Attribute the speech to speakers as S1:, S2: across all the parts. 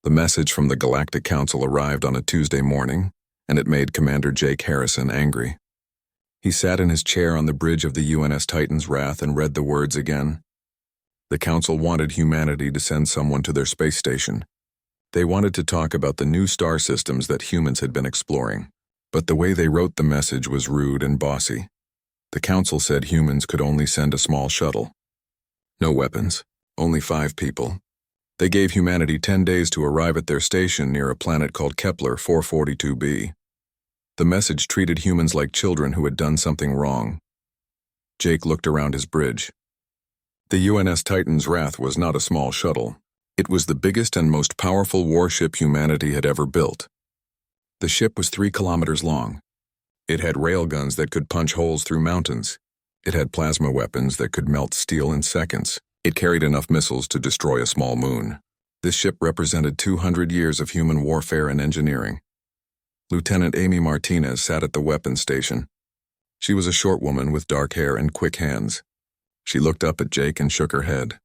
S1: The message from the Galactic Council arrived on a Tuesday morning, and it made Commander Jake Harrison angry. He sat in his chair on the bridge of the UNS Titan's Wrath and read the words again. The Council wanted humanity to send someone to their space station. They wanted to talk about the new star systems that humans had been exploring, but the way they wrote the message was rude and bossy. The Council said humans could only send a small shuttle. No weapons, only 5 people. They gave humanity 10 days to arrive at their station near a planet called Kepler 442b. The message treated humans like children who had done something wrong. Jake looked around his bridge. The UNS Titan's Wrath was not a small shuttle. It was the biggest and most powerful warship humanity had ever built. The ship was 3 kilometers long. It had railguns that could punch holes through mountains. It had plasma weapons that could melt steel in seconds. It carried enough missiles to destroy a small moon. This ship represented 200 years of human warfare and engineering. Lieutenant Amy Martinez sat at the weapons station. She was a short woman with dark hair and quick hands. She looked up at Jake and shook her head.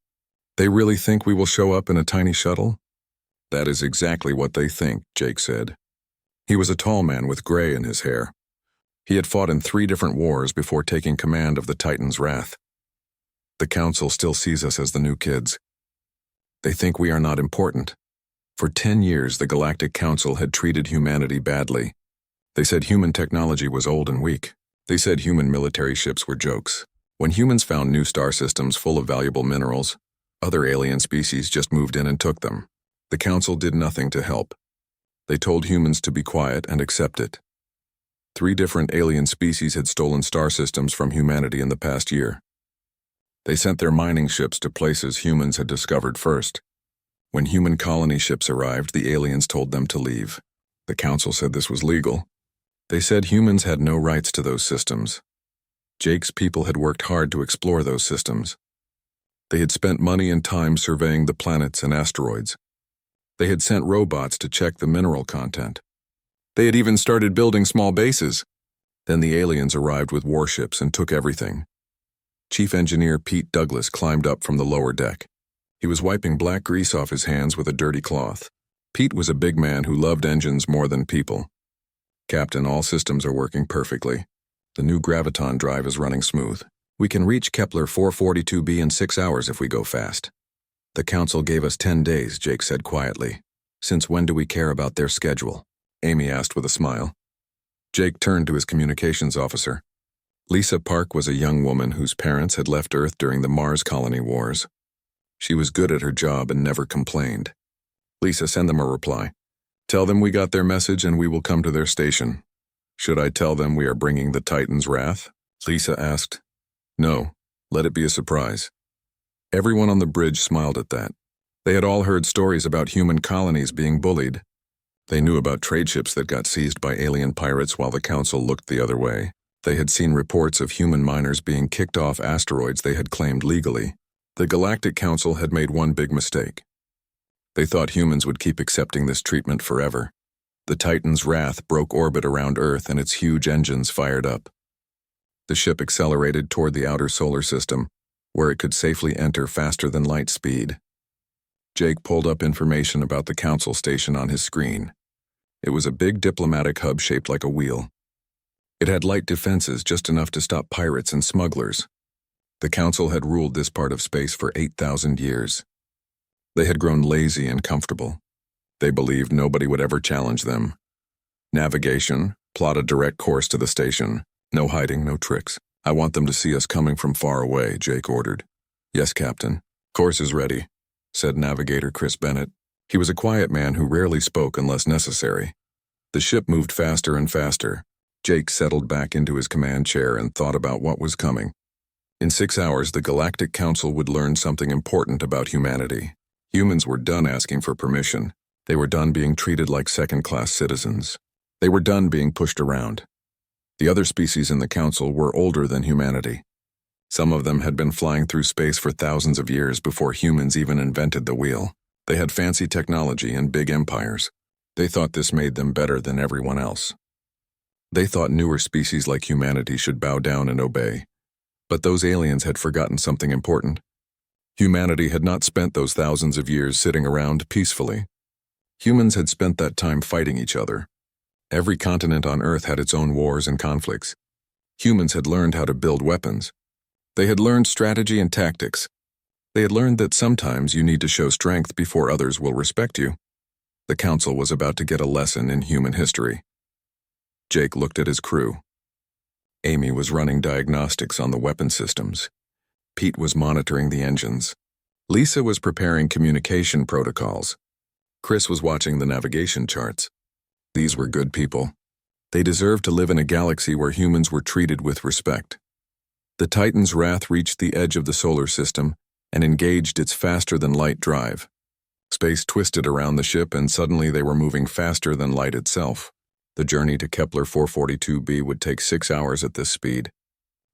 S1: "They really think we will show up in a tiny shuttle?" "That is exactly what they think," Jake said. He was a tall man with gray in his hair. He had fought in 3 different wars before taking command of the Titan's Wrath. "The Council still sees us as the new kids. They think we are not important. For 10 years, the Galactic Council had treated humanity badly. They said human technology was old and weak. They said human military ships were jokes. When humans found new star systems full of valuable minerals, other alien species just moved in and took them. The Council did nothing to help. They told humans to be quiet and accept it. 3 different alien species had stolen star systems from humanity in the past year. They sent their mining ships to places humans had discovered first. When human colony ships arrived, the aliens told them to leave. The Council said this was legal. They said humans had no rights to those systems. Jake's people had worked hard to explore those systems. They had spent money and time surveying the planets and asteroids. They had sent robots to check the mineral content. They had even started building small bases. Then the aliens arrived with warships and took everything. Chief Engineer Pete Douglas climbed up from the lower deck. He was wiping black grease off his hands with a dirty cloth. Pete was a big man who loved engines more than people. "Captain, all systems are working perfectly. The new graviton drive is running smooth. We can reach Kepler 442b in 6 hours if we go fast." "The Council gave us 10 days, Jake said quietly. "Since when do we care about their schedule?" Amy asked with a smile. Jake turned to his communications officer. Lisa Park was a young woman whose parents had left Earth during the Mars colony wars. She was good at her job and never complained. "Lisa, send them a reply. Tell them we got their message and we will come to their station." "Should I tell them we are bringing the Titan's Wrath?" Lisa asked. "No, let it be a surprise." Everyone on the bridge smiled at that. They had all heard stories about human colonies being bullied. They knew about trade ships that got seized by alien pirates while the Council looked the other way. They had seen reports of human miners being kicked off asteroids they had claimed legally. The Galactic Council had made one big mistake. They thought humans would keep accepting this treatment forever. The Titan's Wrath broke orbit around Earth and its huge engines fired up. The ship accelerated toward the outer solar system, where it could safely enter faster than light speed. Jake pulled up information about the Council station on his screen. It was a big diplomatic hub shaped like a wheel. It had light defenses just enough to stop pirates and smugglers. The Council had ruled this part of space for 8,000 years. They had grown lazy and comfortable. They believed nobody would ever challenge them. "Navigation, plot a direct course to the station. No hiding, no tricks. I want them to see us coming from far away," Jake ordered. "Yes, Captain. Course is ready," said Navigator Chris Bennett. He was a quiet man who rarely spoke unless necessary. The ship moved faster and faster. Jake settled back into his command chair and thought about what was coming. In 6 hours, the Galactic Council would learn something important about humanity. Humans were done asking for permission. They were done being treated like second-class citizens. They were done being pushed around. The other species in the Council were older than humanity. Some of them had been flying through space for thousands of years before humans even invented the wheel. They had fancy technology and big empires. They thought this made them better than everyone else. They thought newer species like humanity should bow down and obey. But those aliens had forgotten something important. Humanity had not spent those thousands of years sitting around peacefully. Humans had spent that time fighting each other. Every continent on Earth had its own wars and conflicts. Humans had learned how to build weapons. They had learned strategy and tactics. They had learned that sometimes you need to show strength before others will respect you. The Council was about to get a lesson in human history. Jake looked at his crew. Amy was running diagnostics on the weapon systems. Pete was monitoring the engines. Lisa was preparing communication protocols. Chris was watching the navigation charts. These were good people. They deserved to live in a galaxy where humans were treated with respect. The Titan's wrath reached the edge of the solar system and engaged its faster-than-light drive. Space twisted around the ship, and suddenly they were moving faster than light itself. The journey to Kepler 442b would take 6 hours at this speed.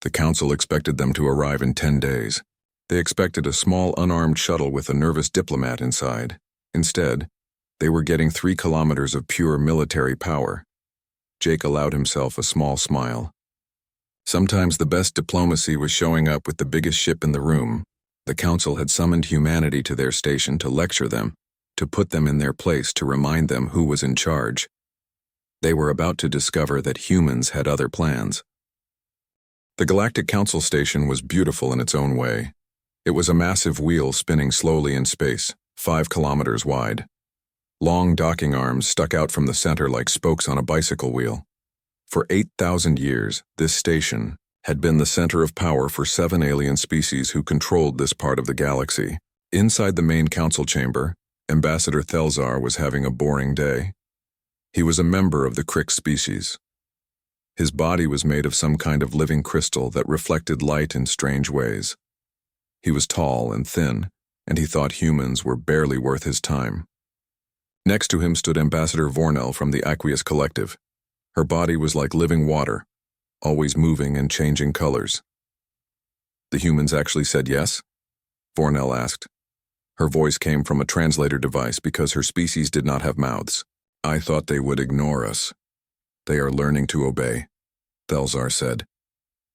S1: The Council expected them to arrive in 10 days. They expected a small unarmed shuttle with a nervous diplomat inside. Instead, they were getting 3 kilometers of pure military power. Jake allowed himself a small smile. Sometimes the best diplomacy was showing up with the biggest ship in the room. The Council had summoned humanity to their station to lecture them, to put them in their place, to remind them who was in charge. They were about to discover that humans had other plans. The Galactic Council station was beautiful in its own way. It was a massive wheel spinning slowly in space, 5 kilometers wide. Long docking arms stuck out from the center like spokes on a bicycle wheel. For 8,000 years, this station had been the center of power for 7 alien species who controlled this part of the galaxy. Inside the main council chamber, Ambassador Thelzar was having a boring day. He was a member of the Crick species. His body was made of some kind of living crystal that reflected light in strange ways. He was tall and thin, and he thought humans were barely worth his time. Next to him stood Ambassador Vornell from the Aqueous Collective. Her body was like living water, always moving and changing colors. "The humans actually said yes?" Vornell asked. Her voice came from a translator device because her species did not have mouths. "I thought they would ignore us. They are learning to obey," Thelzar said.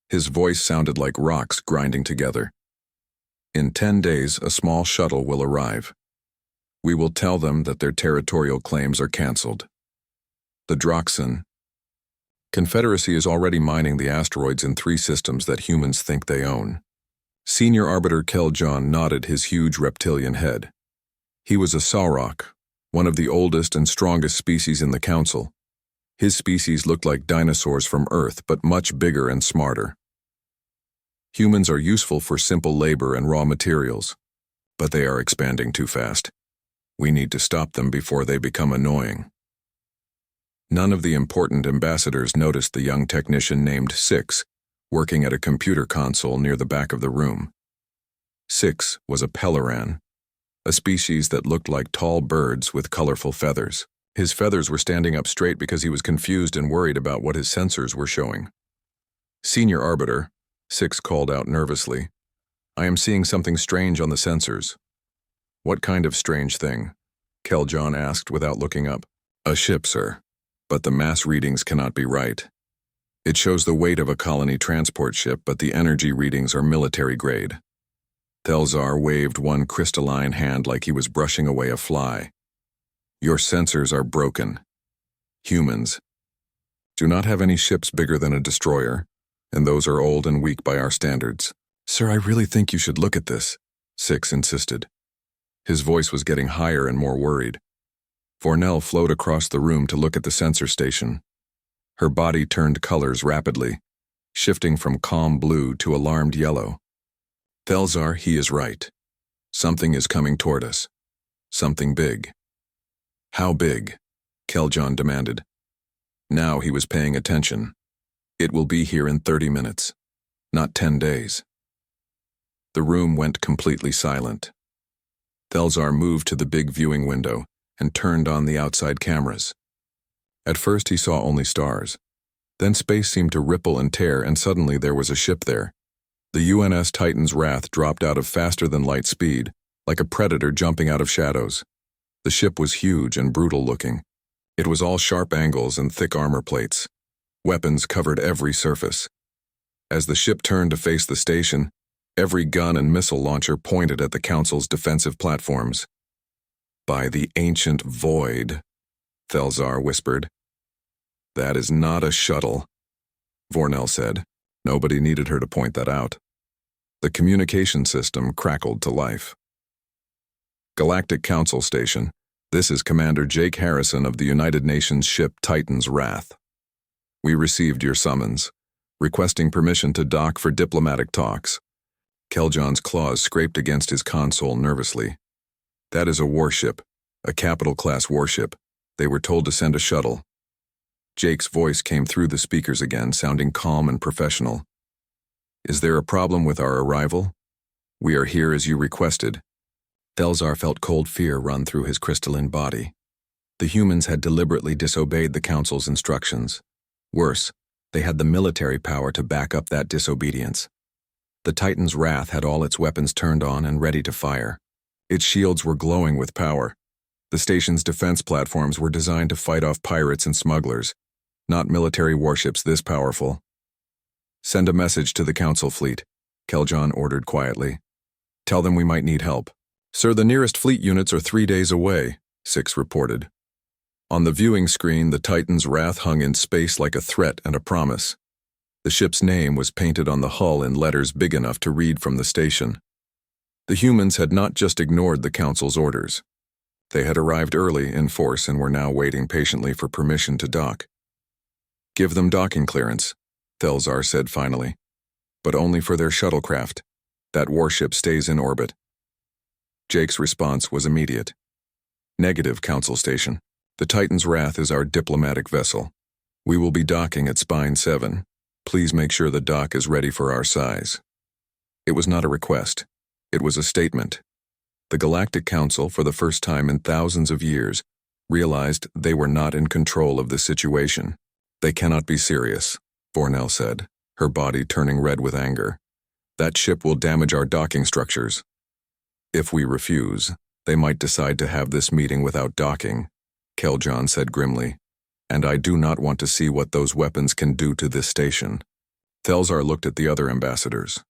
S1: His voice sounded like rocks grinding together. "In 10 days, a small shuttle will arrive. We will tell them that their territorial claims are cancelled. The Droxan Confederacy is already mining the asteroids in 3 systems that humans think they own." Senior Arbiter Keljon nodded his huge reptilian head. He was a Saurok, one of the oldest and strongest species in the Council. His species looked like dinosaurs from Earth, but much bigger and smarter. "Humans are useful for simple labor and raw materials, but they are expanding too fast. We need to stop them before they become annoying." None of the important ambassadors noticed the young technician named Six, working at a computer console near the back of the room. Six was a Peloran, a species that looked like tall birds with colorful feathers. His feathers were standing up straight because he was confused and worried about what his sensors were showing. "Senior Arbiter," Six called out nervously, "I am seeing something strange on the sensors." "What kind of strange thing?" Keljon asked without looking up. "A ship, sir. But the mass readings cannot be right. It shows the weight of a colony transport ship, but the energy readings are military grade." Thelzar waved one crystalline hand like he was brushing away a fly. "Your sensors are broken. Humans do not have any ships bigger than a destroyer, and those are old and weak by our standards." "Sir, I really think you should look at this," Six insisted. His voice was getting higher and more worried. Vornell flowed across the room to look at the sensor station. Her body turned colors rapidly, shifting from calm blue to alarmed yellow. "Thelzar, he is right. Something is coming toward us. Something big." "How big?" Keljon demanded. Now he was paying attention. "It will be here in 30 minutes, not 10 days. The room went completely silent. Thelzar moved to the big viewing window and turned on the outside cameras. At first he saw only stars. Then space seemed to ripple and tear, and suddenly there was a ship there. The UNS Titan's Wrath dropped out of faster-than-light speed, like a predator jumping out of shadows. The ship was huge and brutal-looking. It was all sharp angles and thick armor plates. Weapons covered every surface. As the ship turned to face the station, every gun and missile launcher pointed at the Council's defensive platforms. By the ancient void, Thelzar whispered. That is not a shuttle, Vornell said. Nobody needed her to point that out. The communication system crackled to life. Galactic Council Station, this is Commander Jake Harrison of the United Nations ship Titan's Wrath. We received your summons, requesting permission to dock for diplomatic talks. Keljon's claws scraped against his console nervously. That is a warship, a capital-class warship. They were told to send a shuttle. Jake's voice came through the speakers again, sounding calm and professional. Is there a problem with our arrival? We are here as you requested. Thelzar felt cold fear run through his crystalline body. The humans had deliberately disobeyed the Council's instructions. Worse, they had the military power to back up that disobedience. The Titan's Wrath had all its weapons turned on and ready to fire. Its shields were glowing with power. The station's defense platforms were designed to fight off pirates and smugglers, not military warships this powerful. Send a message to the Council fleet, Keljon ordered quietly. Tell them we might need help. Sir, the nearest fleet units are 3 days away, Six reported. On the viewing screen, the Titan's Wrath hung in space like a threat and a promise. The ship's name was painted on the hull in letters big enough to read from the station. The humans had not just ignored the Council's orders. They had arrived early in force and were now waiting patiently for permission to dock. Give them docking clearance, Thelzar said finally. But only for their shuttlecraft. That warship stays in orbit. Jake's response was immediate. Negative, Council Station. The Titan's Wrath is our diplomatic vessel. We will be docking at Spine 7. Please make sure the dock is ready for our size. It was not a request. It was a statement. The Galactic Council, for the first time in thousands of years, realized they were not in control of the situation. They cannot be serious, Vornell said, her body turning red with anger. That ship will damage our docking structures. If we refuse, they might decide to have this meeting without docking, Keljon said grimly. And I do not want to see what those weapons can do to this station. Thelzar looked at the other ambassadors.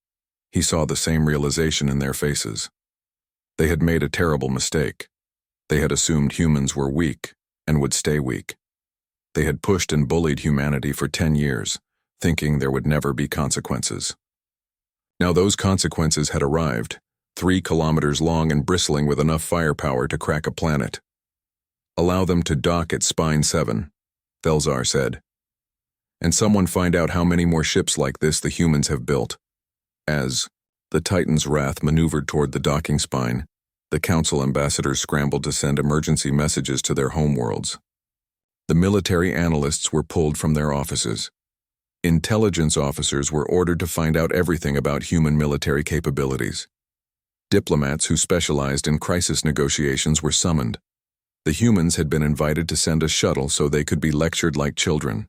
S1: He saw the same realization in their faces. They had made a terrible mistake. They had assumed humans were weak and would stay weak. They had pushed and bullied humanity for 10 years, thinking there would never be consequences. Now those consequences had arrived, 3 kilometers long and bristling with enough firepower to crack a planet. Allow them to dock at Spine 7, Thelzar said. And someone find out how many more ships like this the humans have built. As the Titan's Wrath maneuvered toward the docking spine, the Council ambassadors scrambled to send emergency messages to their homeworlds. The military analysts were pulled from their offices. Intelligence officers were ordered to find out everything about human military capabilities. Diplomats who specialized in crisis negotiations were summoned. The humans had been invited to send a shuttle so they could be lectured like children.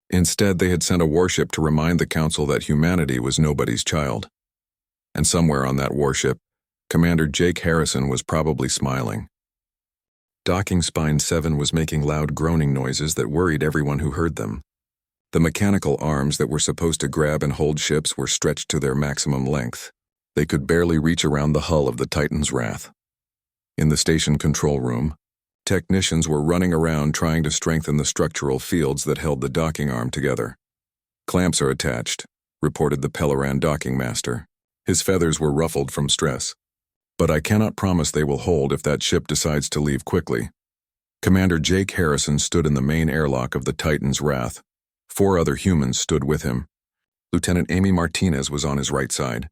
S1: Instead, they had sent a warship to remind the Council that humanity was nobody's child. And somewhere on that warship, Commander Jake Harrison was probably smiling. Docking Spine 7 was making loud groaning noises that worried everyone who heard them. The mechanical arms that were supposed to grab and hold ships were stretched to their maximum length. They could barely reach around the hull of the Titan's Wrath. In the station control room, technicians were running around trying to strengthen the structural fields that held the docking arm together. Clamps are attached, reported the Pelleran docking master. His feathers were ruffled from stress. But I cannot promise they will hold if that ship decides to leave quickly. Commander Jake Harrison stood in the main airlock of the Titan's Wrath. 4 other humans stood with him. Lieutenant Amy Martinez was on his right side.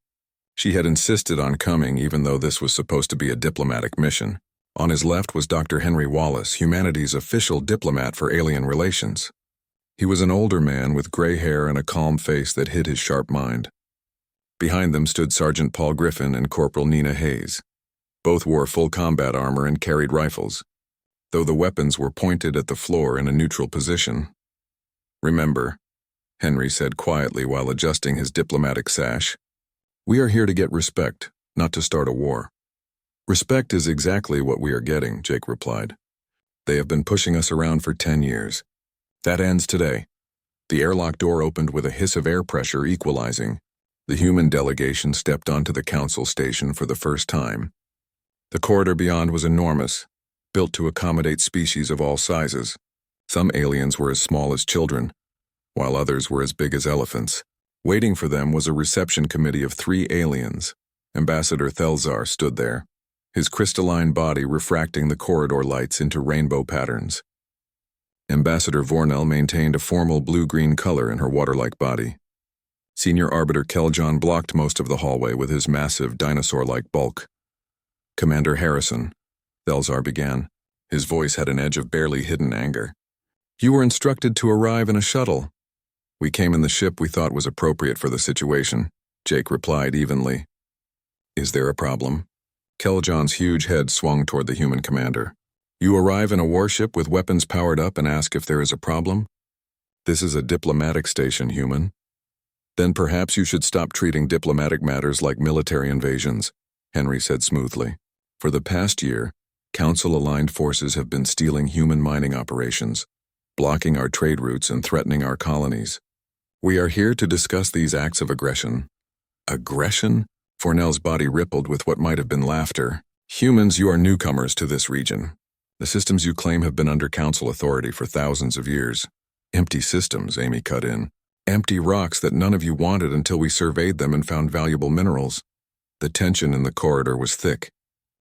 S1: She had insisted on coming even though this was supposed to be a diplomatic mission. On his left was Dr. Henry Wallace, humanity's official diplomat for alien relations. He was an older man with gray hair and a calm face that hid his sharp mind. Behind them stood Sergeant Paul Griffin and Corporal Nina Hayes. Both wore full combat armor and carried rifles, though the weapons were pointed at the floor in a neutral position. Remember, Henry said quietly while adjusting his diplomatic sash, we are here to get respect, not to start a war. Respect is exactly what we are getting, Jake replied. They have been pushing us around for 10 years. That ends today. The airlock door opened with a hiss of air pressure equalizing. The human delegation stepped onto the Council station for the first time. The corridor beyond was enormous, built to accommodate species of all sizes. Some aliens were as small as children, while others were as big as elephants. Waiting for them was a reception committee of 3 aliens. Ambassador Thelzar stood there, his crystalline body refracting the corridor lights into rainbow patterns. Ambassador Vornell maintained a formal blue-green color in her water-like body. Senior Arbiter Keljon blocked most of the hallway with his massive dinosaur-like bulk. Commander Harrison, Thelzar began. His voice had an edge of barely hidden anger. You were instructed to arrive in a shuttle. We came in the ship we thought was appropriate for the situation, Jake replied evenly. Is there a problem? Keljon's huge head swung toward the human commander. You arrive in a warship with weapons powered up and ask if there is a problem? This is a diplomatic station, human. Then perhaps you should stop treating diplomatic matters like military invasions, Henry said smoothly. For the past year, Council-aligned forces have been stealing human mining operations, blocking our trade routes and threatening our colonies. We are here to discuss these acts of aggression. Aggression? Fornell's body rippled with what might have been laughter. Humans, you are newcomers to this region. The systems you claim have been under Council authority for thousands of years. Empty systems, Amy cut in. Empty rocks that none of you wanted until we surveyed them and found valuable minerals. The tension in the corridor was thick.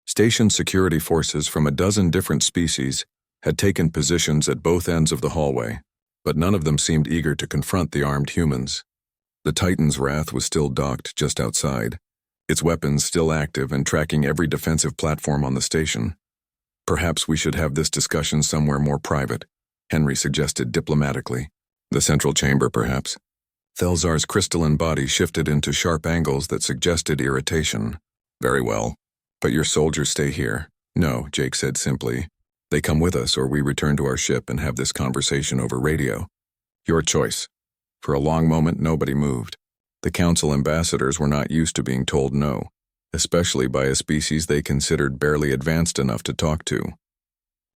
S1: Station security forces from a dozen different species had taken positions at both ends of the hallway, but none of them seemed eager to confront the armed humans. The Titan's Wrath was still docked just outside, its weapons still active and tracking every defensive platform on the station. Perhaps we should have this discussion somewhere more private, Henry suggested diplomatically. The central chamber, perhaps. Thelzar's crystalline body shifted into sharp angles that suggested irritation. Very well. But your soldiers stay here. No, Jake said simply. They come with us or we return to our ship and have this conversation over radio. Your choice. For a long moment, nobody moved. The Council ambassadors were not used to being told no, especially by a species they considered barely advanced enough to talk to.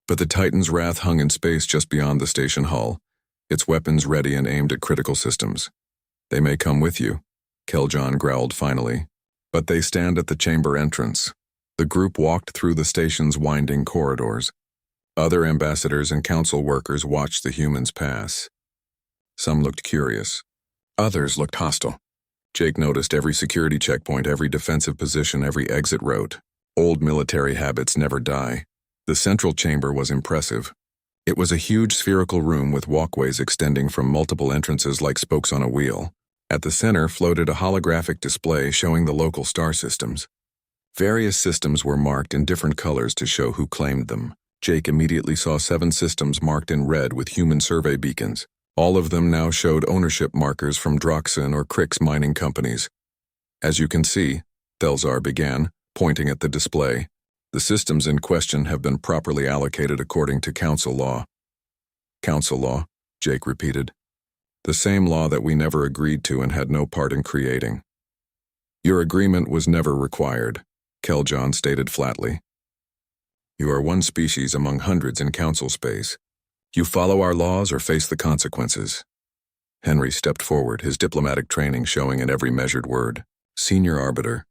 S1: But the Titan's Wrath hung in space just beyond the station hull, its weapons ready and aimed at critical systems. They may come with you, Keljon growled finally, but they stand at the chamber entrance. The group walked through the station's winding corridors. Other ambassadors and council workers watched the humans pass. Some looked curious. Others looked hostile. Jake noticed every security checkpoint, every defensive position, every exit route. Old military habits never die. The central chamber was impressive. It was a huge spherical room with walkways extending from multiple entrances like spokes on a wheel. At the center floated a holographic display showing the local star systems. Various systems were marked in different colors to show who claimed them. Jake immediately saw 7 systems marked in red with human survey beacons. All of them now showed ownership markers from Droxin or Crix mining companies. As you can see, Thelzar began, pointing at the display, the systems in question have been properly allocated according to Council law. Council law, Jake repeated. The same law that we never agreed to and had no part in creating. Your agreement was never required, Keljon stated flatly. You are one species among hundreds in Council space. You follow our laws or face the consequences. Henry stepped forward, his diplomatic training showing in every measured word. Senior Arbiter,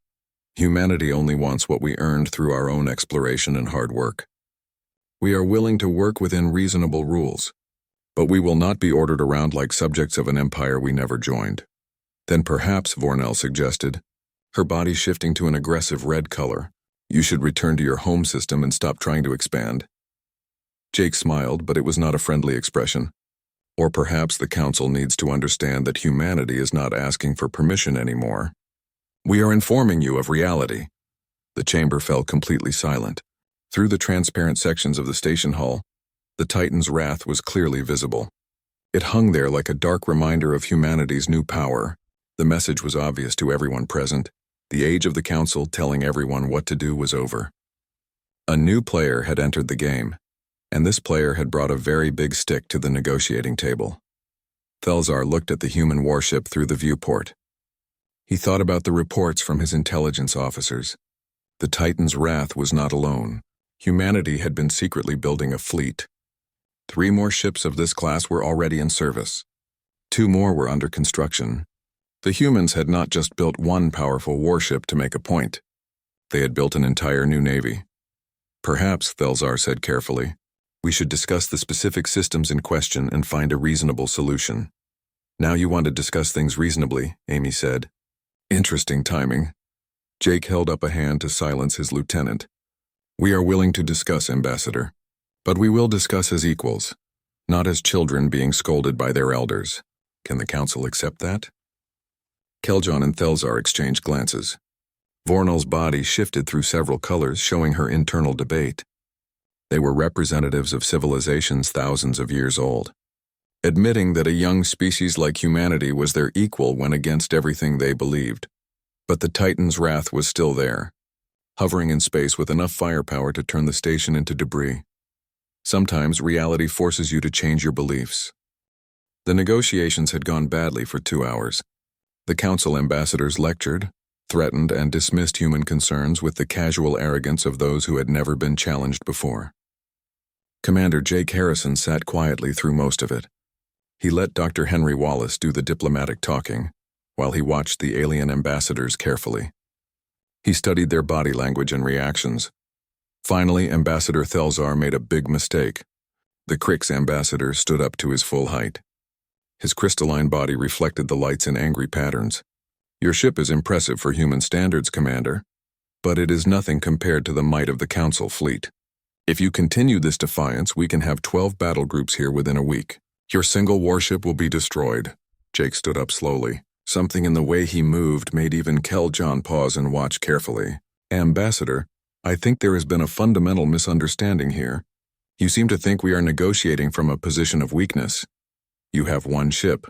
S1: humanity only wants what we earned through our own exploration and hard work. We are willing to work within reasonable rules, but we will not be ordered around like subjects of an empire we never joined. Then perhaps, Vornell suggested, her body shifting to an aggressive red color, you should return to your home system and stop trying to expand. Jake smiled, but it was not a friendly expression. Or perhaps the Council needs to understand that humanity is not asking for permission anymore. We are informing you of reality. The chamber fell completely silent. Through the transparent sections of the station hull, the Titan's Wrath was clearly visible. It hung there like a dark reminder of humanity's new power. The message was obvious to everyone present. The age of the Council telling everyone what to do was over. A new player had entered the game, and this player had brought a very big stick to the negotiating table. Thelzar looked at the human warship through the viewport. He thought about the reports from his intelligence officers. The Titan's Wrath was not alone. Humanity had been secretly building a fleet. 3 more ships of this class were already in service. 2 more were under construction. The humans had not just built one powerful warship to make a point. They had built an entire new navy. Perhaps, Thelzar said carefully, we should discuss the specific systems in question and find a reasonable solution. Now you want to discuss things reasonably, Amy said. Interesting timing. Jake held up a hand to silence his lieutenant. We are willing to discuss, Ambassador. But we will discuss as equals, not as children being scolded by their elders. Can the Council accept that? Keljon and Thelzar exchanged glances. Vornal's body shifted through several colors, showing her internal debate. They were representatives of civilizations thousands of years old. Admitting that a young species like humanity was their equal went against everything they believed. But the Titan's wrath was still there, hovering in space with enough firepower to turn the station into debris. Sometimes reality forces you to change your beliefs. The negotiations had gone badly for 2 hours. The Council ambassadors lectured, threatened, and dismissed human concerns with the casual arrogance of those who had never been challenged before. Commander Jake Harrison sat quietly through most of it. He let Dr. Henry Wallace do the diplomatic talking, while he watched the alien ambassadors carefully. He studied their body language and reactions. Finally, Ambassador Thelzar made a big mistake. The Krix ambassador stood up to his full height. His crystalline body reflected the lights in angry patterns. Your ship is impressive for human standards, Commander, but it is nothing compared to the might of the Council fleet. If you continue this defiance, we can have 12 battle groups here within a week. Your single warship will be destroyed. Jake stood up slowly. Something in the way he moved made even Keljon pause and watch carefully. Ambassador, I think there has been a fundamental misunderstanding here. You seem to think we are negotiating from a position of weakness. You have one ship,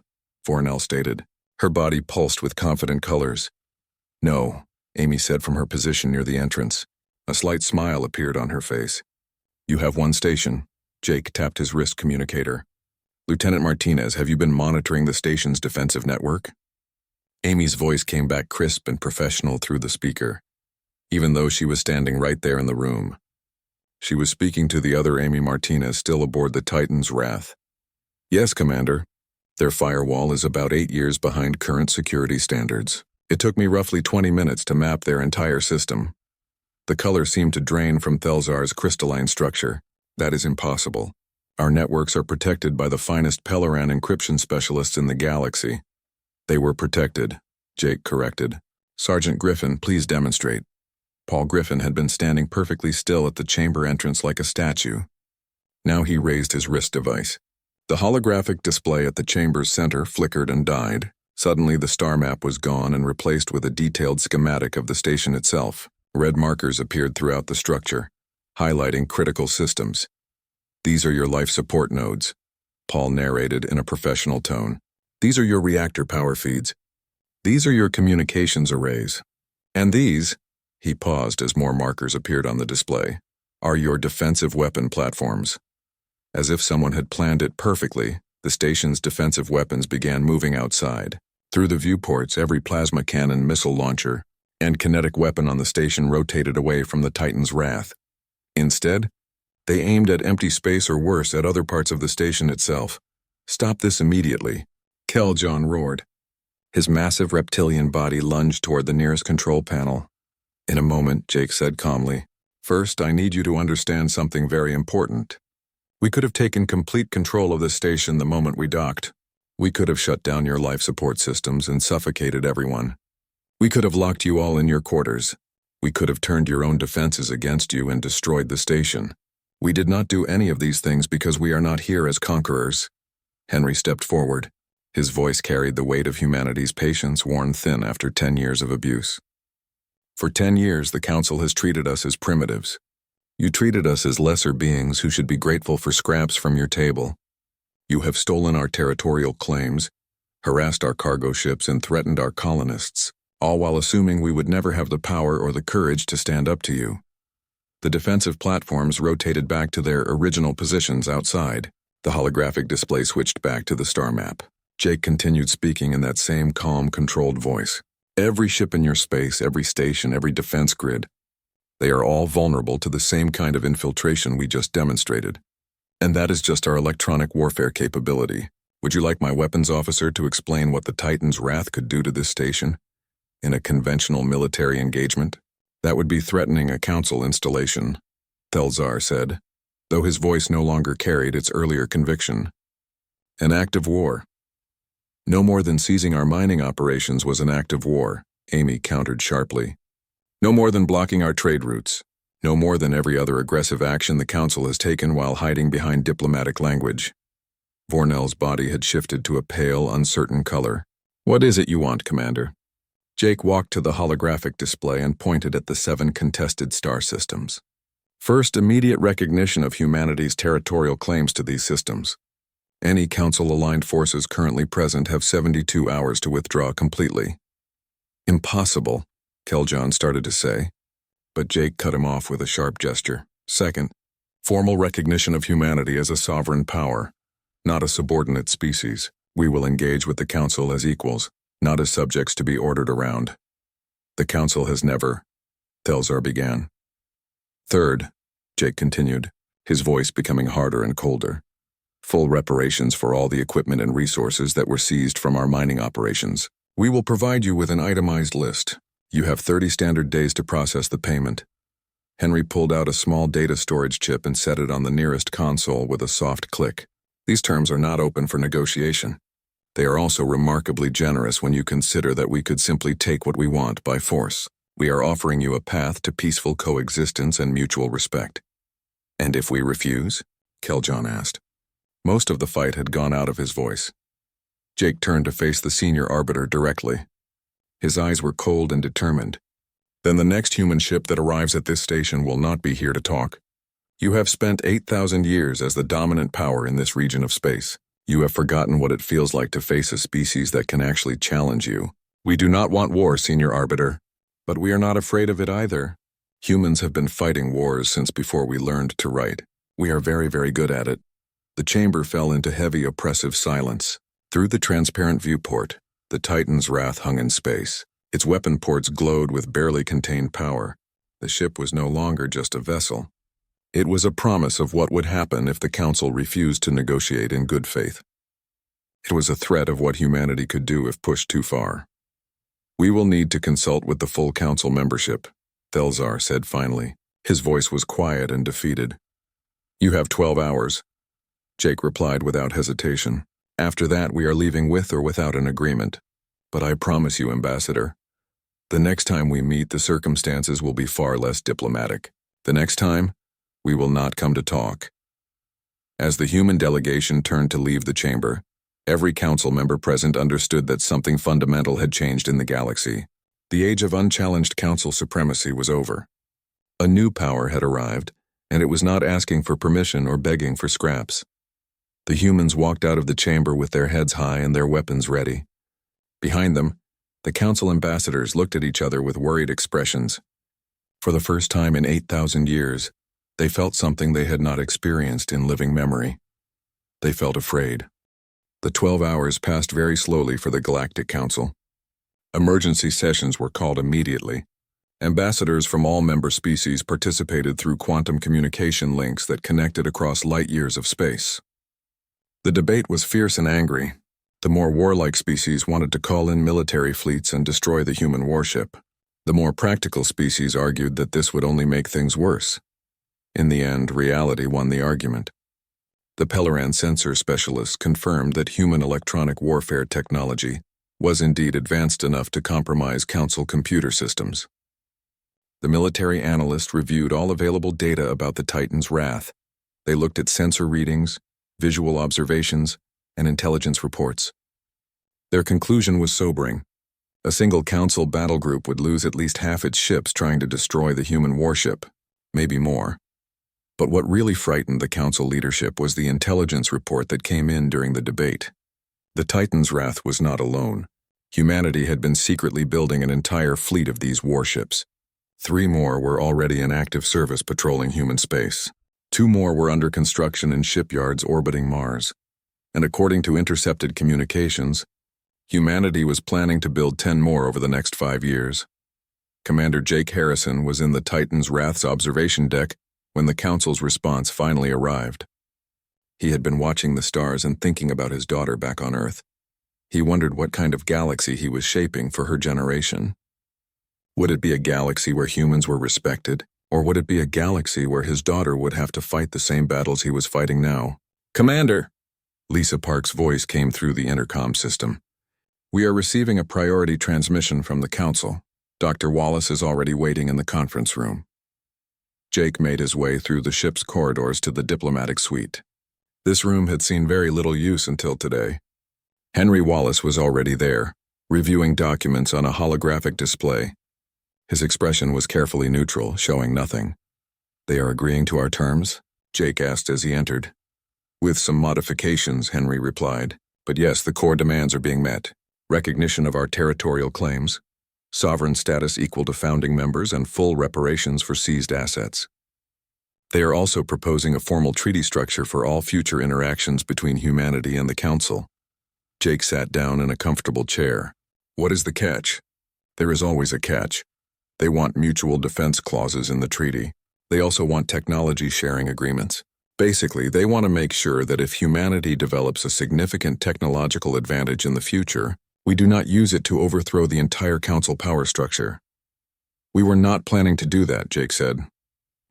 S1: Vornal stated. Her body pulsed with confident colors. No, Amy said from her position near the entrance. A slight smile appeared on her face. You have one station. Jake tapped his wrist communicator. Lieutenant Martinez, have you been monitoring the station's defensive network? Amy's voice came back crisp and professional through the speaker, even though she was standing right there in the room. She was speaking to the other Amy Martinez still aboard the Titan's Wrath. Yes, Commander. Their firewall is about 8 years behind current security standards. It took me roughly 20 minutes to map their entire system. The color seemed to drain from Thelzar's crystalline structure. That is impossible. Our networks are protected by the finest Pelleran encryption specialists in the galaxy. They were protected, Jake corrected. Sergeant Griffin, please demonstrate. Paul Griffin had been standing perfectly still at the chamber entrance like a statue. Now he raised his wrist device. The holographic display at the chamber's center flickered and died. Suddenly the star map was gone and replaced with a detailed schematic of the station itself. Red markers appeared throughout the structure, highlighting critical systems. These are your life support nodes, Paul narrated in a professional tone. These are your reactor power feeds. These are your communications arrays. And these, he paused as more markers appeared on the display, are your defensive weapon platforms. As if someone had planned it perfectly, the station's defensive weapons began moving outside. Through the viewports, every plasma cannon, missile launcher, and kinetic weapon on the station rotated away from the Titan's wrath. Instead, they aimed at empty space or worse, at other parts of the station itself. Stop this immediately, Keljon roared. His massive reptilian body lunged toward the nearest control panel. In a moment, Jake said calmly, First, I need you to understand something very important. We could have taken complete control of the station the moment we docked. We could have shut down your life support systems and suffocated everyone. We could have locked you all in your quarters. We could have turned your own defenses against you and destroyed the station. We did not do any of these things because we are not here as conquerors. Henry stepped forward. His voice carried the weight of humanity's patience worn thin after 10 years of abuse. For 10 years, the Council has treated us as primitives. You treated us as lesser beings who should be grateful for scraps from your table. You have stolen our territorial claims, harassed our cargo ships, and threatened our colonists, all while assuming we would never have the power or the courage to stand up to you. The defensive platforms rotated back to their original positions outside. The holographic display switched back to the star map. Jake continued speaking in that same calm, controlled voice. Every ship in your space, every station, every defense grid, they are all vulnerable to the same kind of infiltration we just demonstrated. And that is just our electronic warfare capability. Would you like my weapons officer to explain what the Titan's wrath could do to this station in a conventional military engagement? That would be threatening a Council installation. Thelzar said, though his voice no longer carried its earlier conviction. An act of war. No more than seizing our mining operations was an act of war, Amy countered sharply. No more than blocking our trade routes. No more than every other aggressive action the Council has taken while hiding behind diplomatic language. Vornell's body had shifted to a pale, uncertain color. What is it you want, Commander? Jake walked to the holographic display and pointed at the 7 contested star systems. First, immediate recognition of humanity's territorial claims to these systems. Any Council-aligned forces currently present have 72 hours to withdraw completely. Impossible, Keljon started to say, but Jake cut him off with a sharp gesture. Second, formal recognition of humanity as a sovereign power, not a subordinate species. We will engage with the Council as equals, not as subjects to be ordered around. The Council has never, Thelzar began. Third, Jake continued, his voice becoming harder and colder. Full reparations for all the equipment and resources that were seized from our mining operations. We will provide you with an itemized list. You have 30 standard days to process the payment. Henry pulled out a small data storage chip and set it on the nearest console with a soft click. These terms are not open for negotiation. They are also remarkably generous when you consider that we could simply take what we want by force. We are offering you a path to peaceful coexistence and mutual respect. And if we refuse? Keljon asked. Most of the fight had gone out of his voice. Jake turned to face the senior arbiter directly. His eyes were cold and determined. Then the next human ship that arrives at this station will not be here to talk. You have spent 8,000 years as the dominant power in this region of space. You have forgotten what it feels like to face a species that can actually challenge you. We do not want war, Senior Arbiter. But we are not afraid of it either. Humans have been fighting wars since before we learned to write. We are very, very good at it. The chamber fell into heavy, oppressive silence. Through the transparent viewport, the Titan's wrath hung in space. Its weapon ports glowed with barely contained power. The ship was no longer just a vessel. It was a promise of what would happen if the Council refused to negotiate in good faith. It was a threat of what humanity could do if pushed too far. We will need to consult with the full Council membership, Thelzar said finally. His voice was quiet and defeated. You have 12 hours, Jake replied without hesitation. After that, we are leaving with or without an agreement. But I promise you, Ambassador, the next time we meet, the circumstances will be far less diplomatic. The next time, we will not come to talk. As the human delegation turned to leave the chamber, every council member present understood that something fundamental had changed in the galaxy. The age of unchallenged council supremacy was over. A new power had arrived, and it was not asking for permission or begging for scraps. The humans walked out of the chamber with their heads high and their weapons ready. Behind them, the council ambassadors looked at each other with worried expressions. For the first time in 8,000 years, they felt something they had not experienced in living memory. They felt afraid. The 12 hours passed very slowly for the Galactic Council. Emergency sessions were called immediately. Ambassadors from all member species participated through quantum communication links that connected across light years of space. The debate was fierce and angry. The more warlike species wanted to call in military fleets and destroy the human warship. The more practical species argued that this would only make things worse. In the end, reality won the argument. The Pelleran sensor specialists confirmed that human electronic warfare technology was indeed advanced enough to compromise Council computer systems. The military analyst reviewed all available data about the Titan's wrath. They looked at sensor readings, visual observations, and intelligence reports. Their conclusion was sobering. A single Council battle group would lose at least half its ships trying to destroy the human warship, maybe more. But what really frightened the Council leadership was the intelligence report that came in during the debate. The Titan's wrath was not alone. Humanity had been secretly building an entire fleet of these warships. 3 more were already in active service patrolling human space. 2 more were under construction in shipyards orbiting Mars. And according to intercepted communications, humanity was planning to build 10 more over the next 5 years. Commander Jake Harrison was in the Titan's Wrath's observation deck when the Council's response finally arrived. He had been watching the stars and thinking about his daughter back on Earth. He wondered what kind of galaxy he was shaping for her generation. Would it be a galaxy where humans were respected, Or would it be a galaxy where his daughter would have to fight the same battles he was fighting now? "Commander!" Lisa Park's voice came through the intercom system. "We are receiving a priority transmission from the Council. Dr. Wallace is already waiting in the conference room." Jake made his way through the ship's corridors to the diplomatic suite. This room had seen very little use until today. Henry Wallace was already there, reviewing documents on a holographic display. His expression was carefully neutral, showing nothing. "They are agreeing to our terms?" Jake asked as he entered. "With some modifications," Henry replied. "But yes, the core demands are being met. Recognition of our territorial claims, sovereign status equal to founding members, and full reparations for seized assets. They are also proposing a formal treaty structure for all future interactions between humanity and the Council." Jake sat down in a comfortable chair. "What is the catch?" "There is always a catch. They want mutual defense clauses in the treaty. They also want technology sharing agreements. Basically, they want to make sure that if humanity develops a significant technological advantage in the future, we do not use it to overthrow the entire Council power structure." "We were not planning to do that," Jake said.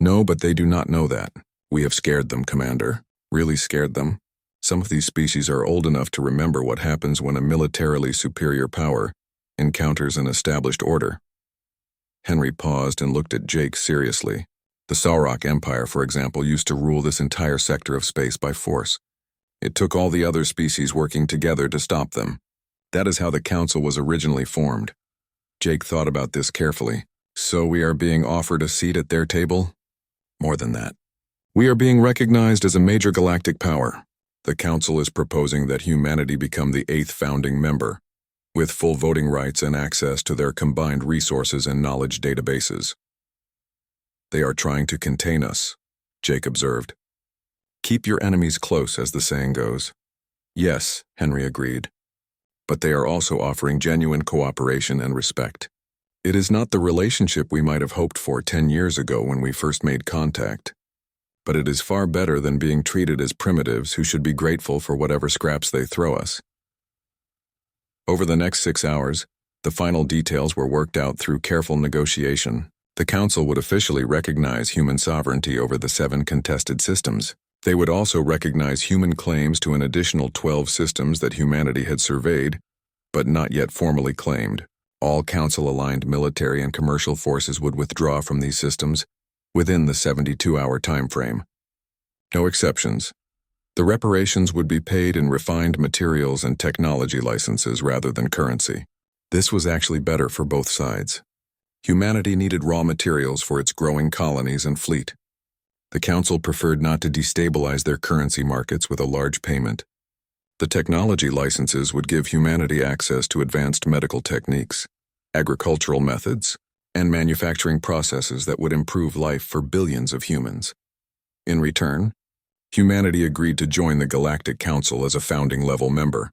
S1: "No, but they do not know that. We have scared them, Commander. Really scared them. Some of these species are old enough to remember what happens when a militarily superior power encounters an established order." Henry paused and looked at Jake seriously. The Saurok Empire, for example, used to rule this entire sector of space by force. It took all the other species working together to stop them. That is how the Council was originally formed. Jake thought about this carefully. "So we are being offered a seat at their table?" "More than that. We are being recognized as a major galactic power. The Council is proposing that humanity become the 8th founding member, with full voting rights and access to their combined resources and knowledge databases." "They are trying to contain us," Jake observed. "Keep your enemies close, as the saying goes." "Yes," Henry agreed. "But they are also offering genuine cooperation and respect. It is not the relationship we might have hoped for 10 years ago when we first made contact. But it is far better than being treated as primitives who should be grateful for whatever scraps they throw us." Over the next 6 hours, the final details were worked out through careful negotiation. The Council would officially recognize human sovereignty over the 7 contested systems. They would also recognize human claims to an additional 12 systems that humanity had surveyed, but not yet formally claimed. All Council-aligned military and commercial forces would withdraw from these systems within the 72-hour time frame. No exceptions. The reparations would be paid in refined materials and technology licenses rather than currency. This was actually better for both sides. Humanity needed raw materials for its growing colonies and fleet. The Council preferred not to destabilize their currency markets with a large payment. The technology licenses would give humanity access to advanced medical techniques, agricultural methods, and manufacturing processes that would improve life for billions of humans. In return, humanity agreed to join the Galactic Council as a founding-level member.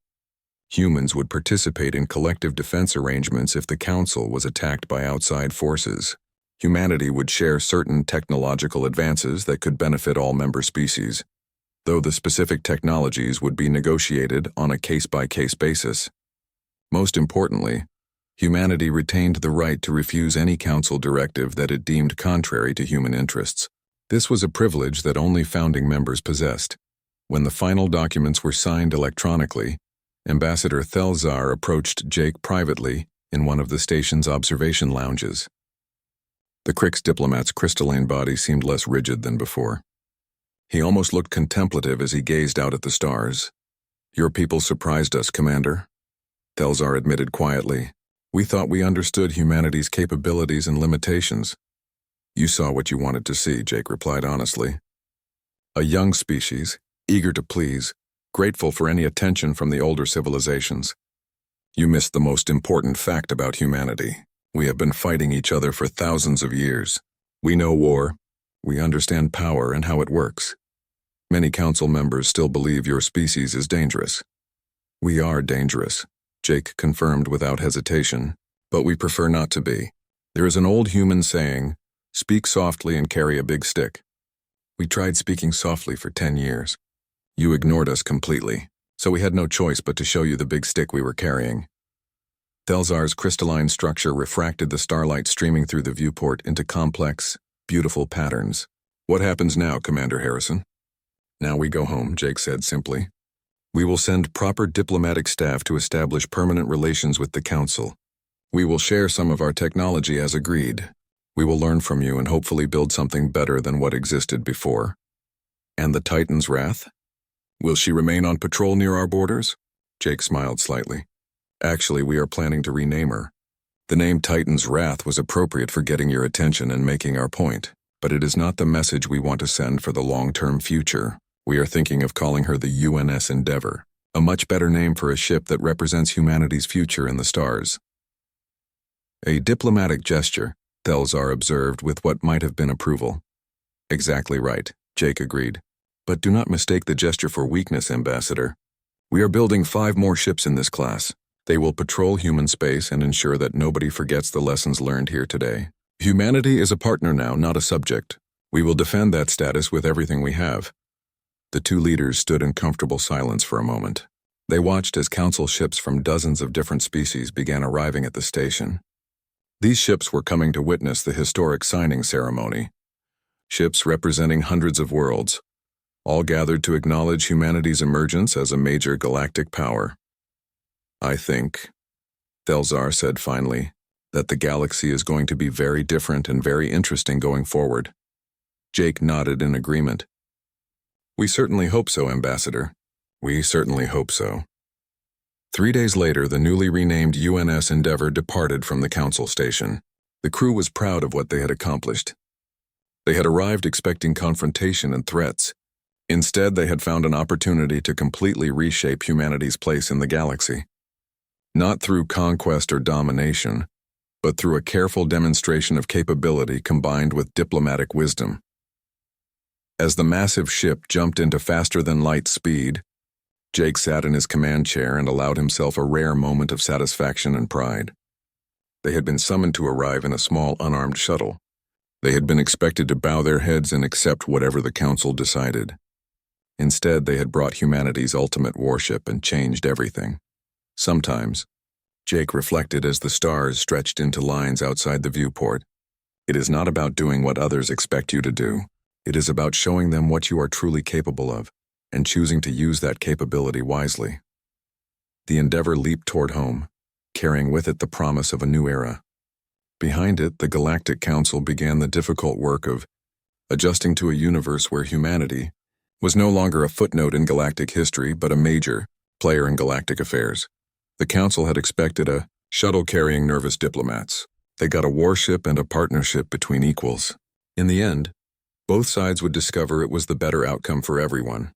S1: Humans would participate in collective defense arrangements if the Council was attacked by outside forces. Humanity would share certain technological advances that could benefit all member species, though the specific technologies would be negotiated on a case-by-case basis. Most importantly, humanity retained the right to refuse any Council directive that it deemed contrary to human interests. This was a privilege that only founding members possessed. When the final documents were signed electronically, Ambassador Thelzar approached Jake privately in one of the station's observation lounges. The Krix diplomat's crystalline body seemed less rigid than before. He almost looked contemplative as he gazed out at the stars. "Your people surprised us, Commander," Thelzar admitted quietly. "We thought we understood humanity's capabilities and limitations." "You saw what you wanted to see," Jake replied honestly. "A young species, eager to please, grateful for any attention from the older civilizations. You missed the most important fact about humanity. We have been fighting each other for thousands of years. We know war. We understand power and how it works. Many Council members still believe your species is dangerous." "We are dangerous," Jake confirmed without hesitation, "but we prefer not to be. There is an old human saying, 'Speak softly and carry a big stick.' We tried speaking softly for 10 years. You ignored us completely, so we had no choice but to show you the big stick we were carrying." Thelzar's crystalline structure refracted the starlight streaming through the viewport into complex, beautiful patterns. What happens now, Commander Harrison? Now we go home, Jake said simply. We will send proper diplomatic staff to establish permanent relations with the Council. We will share some of our technology as agreed. We will learn from you and hopefully build something better than what existed before. And the Titan's Wrath? Will she remain on patrol near our borders? Jake smiled slightly. Actually, we are planning to rename her. The name Titan's Wrath was appropriate for getting your attention and making our point, but it is not the message we want to send for the long-term future. We are thinking of calling her the UNS Endeavor, a much better name for a ship that represents humanity's future in the stars. A diplomatic gesture, Thelzar observed with what might have been approval. Exactly right, Jake agreed. But do not mistake the gesture for weakness, Ambassador. We are building 5 more ships in this class. They will patrol human space and ensure that nobody forgets the lessons learned here today. Humanity is a partner now, not a subject. We will defend that status with everything we have. The 2 leaders stood in comfortable silence for a moment. They watched as council ships from dozens of different species began arriving at the station. These ships were coming to witness the historic signing ceremony. Ships representing hundreds of worlds, all gathered to acknowledge humanity's emergence as a major galactic power. I think, Thelzar said finally, that the galaxy is going to be very different and very interesting going forward. Jake nodded in agreement. We certainly hope so, Ambassador. We certainly hope so. 3 days later, the newly renamed UNS Endeavor departed from the council station. The crew was proud of what they had accomplished. They had arrived expecting confrontation and threats. Instead, they had found an opportunity to completely reshape humanity's place in the galaxy. Not through conquest or domination, but through a careful demonstration of capability combined with diplomatic wisdom. As the massive ship jumped into faster-than-light speed, Jake sat in his command chair and allowed himself a rare moment of satisfaction and pride. They had been summoned to arrive in a small unarmed shuttle. They had been expected to bow their heads and accept whatever the council decided. Instead, they had brought humanity's ultimate warship and changed everything. Sometimes, Jake reflected as the stars stretched into lines outside the viewport, it is not about doing what others expect you to do. It is about showing them what you are truly capable of, and choosing to use that capability wisely. The Endeavor leaped toward home, carrying with it the promise of a new era. Behind it, the Galactic Council began the difficult work of adjusting to a universe where humanity was no longer a footnote in galactic history, but a major player in galactic affairs. The Council had expected a shuttle carrying nervous diplomats. They got a warship and a partnership between equals. In the end, both sides would discover it was the better outcome for everyone.